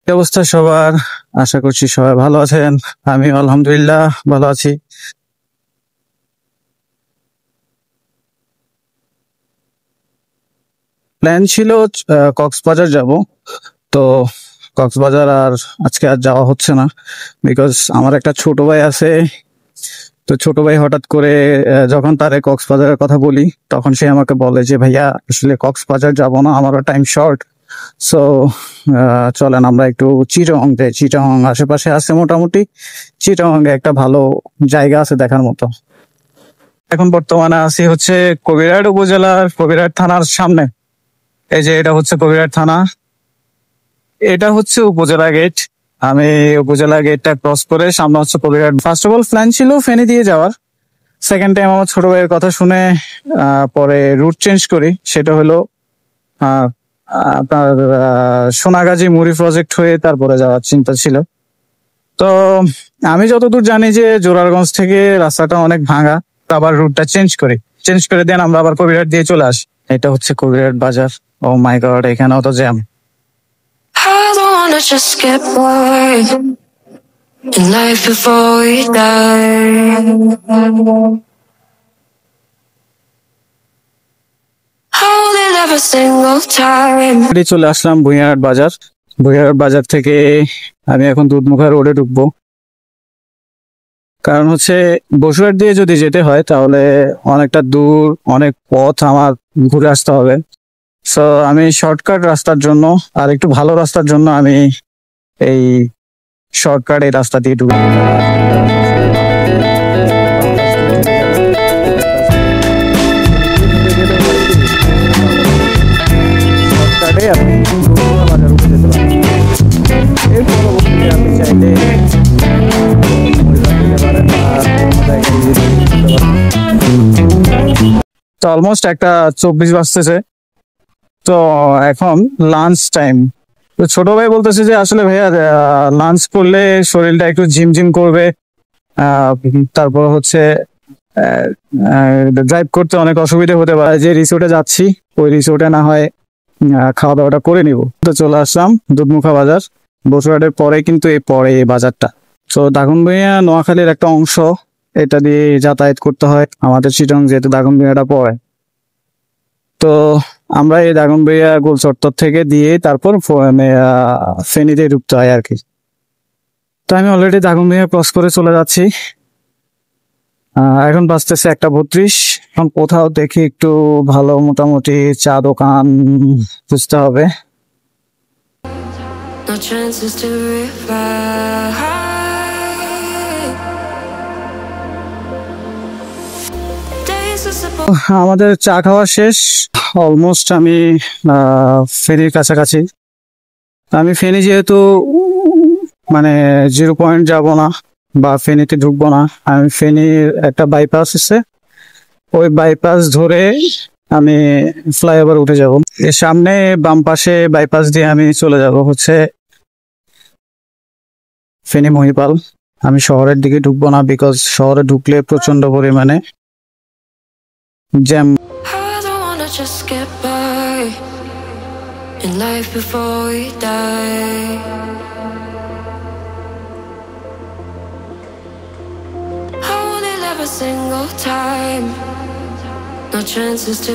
কি অবস্থা সবার? আশা করছি সবাই ভালো আছেন। আমি আলহামদুলিল্লাহ ভালো আছি। প্ল্যান ছিল কক্সবাজার যাব। তো কক্সবাজার আর আজকে আর যাওয়া হচ্ছে না, বিকজ আমার একটা ছোট ভাই আছে। তো ছোট ভাই হঠাৎ করে যখন তারে কক্সবাজারের কথা বলি, তখন সে আমাকে বলে যে ভাইয়া আসলে কক্সবাজার যাব না, আমারও টাইম শর্ট। সো চলেন আমরা একটু চিটাগং যাই। চিটাগং আশেপাশে আছে মোটামুটি। চিটাগং একটা ভালো জায়গা আছে দেখার মতো। এখন বর্তমানে আছি হচ্ছে কবিরহাট উপজেলার কবিরহাট থানার সামনে। এই যে এটা হচ্ছে কবিরহাট থানা, এটা হচ্ছে উপজেলা গেট। আমি উপজেলা গেটটা ক্রস করে সামনে হচ্ছে Kabirhat. First of all plan ছিল ফেনী দিয়ে যাওয়ার। সেকেন্ড টাইম আমার ছোট ভাইয়ের কথা শুনে পরে রুট চেঞ্জ করি। সেটা হলো আহ, আপনার সোনাগাজী মুড়ি প্রজেক্ট হয়ে তারপরে যাওয়ার চিন্তা ছিল। তো আমি যতদূর জানি যে জোরারগঞ্জ থেকে রাস্তাটা অনেক ভাঙা, তো আবার রুটটা চেঞ্জ করে দেন আমরা আবার কবিরহাট দিয়ে চলে আসি। এটা হচ্ছে কবিরহাট বাজার। ও মাই গড, এখানেও তো jam. I don't wanna just get bored in life before we die. Holding every single time. চলে আসলাম ভুঁইয়াহাট বাজার। ভুঁইয়াহাট বাজার থেকে আমি এখন দুধমুখা রোডে ঢুকবো, কারণ হচ্ছে বসুরহাট দিয়ে যদি যেতে হয় তাহলে অনেকটা দূর, অনেক পথ আমার ঘুরে আসতে হবে। সো আমি শর্টকাট রাস্তার জন্য আর একটু ভালো রাস্তার জন্য আমি এই শর্টকাট এই রাস্তা দিয়ে ঢুকে শর্টকাটে আপনি দুধমুখা বাজার উঠে যেতে পারেন। এর পরবর্তীতে আপনি চাইলে তো অলমোস্ট একটা 24 বাজতেছে। তো এখন লাঞ্চ টাইম। তো ছোট ভাই বলতেছে যে আসলে ভাইয়া লাঞ্চ করলে শরীরটা একটু ঝিমঝিম করবে, তারপর হচ্ছে ড্রাইভ করতে অনেক অসুবিধা হতে পারে। যে রিসোর্টে যাচ্ছি ওই রিসোর্টে না হয় খাওয়া দাওয়াটা করে নিব। তো চলে আসলাম দুধমুখা বাজার। বসুরহাটের পরে কিন্তু এই বাজারটা। তো দাগনভূঞা নোয়াখালীর একটা অংশ, এটা দিয়ে যাতায়াত করতে হয় আমাদের চিটাগং যেহেতু দাগনভূঞাটা পড়ে। তো আমরা এই দাগনভূঞা গোল চত্বর থেকে দিয়ে তারপর ফেনীতে ঢুকতে হয় আর কি। তো আমি অলরেডি দাগনভূঞা ক্রস করে চলে যাচ্ছি। এখন বাজতেছে 1:32। এখন কোথাও দেখি একটু ভালো মোটামুটি চা দোকান খুঁজতে হবে। No chances to revive. Days are simple. আমাদের চা খাওয়া শেষ। অলমোস্ট আমি ফেনীর কাছাকাছি। আমি ফেনী যেহেতু মানে 0 পয়েন্ট যাব না বা ফেনীতে ঢুকবো না, আমি ফেনীর একটা বাইপাস আছে, ওই বাইপাস ধরে আমি ফ্লাইওভার উঠে যাব। এর সামনে বাম পাশে বাইপাস দিয়ে আমি চলে যাব হচ্ছে ফেনী মহিপাল। আমি শহরের দিকে ঢুকবো না, বিকজ শহরে ঢুকলে প্রচন্ড পরিমাণে jam. I don't wanna just get by in life before we die. I want it every single time. No chances to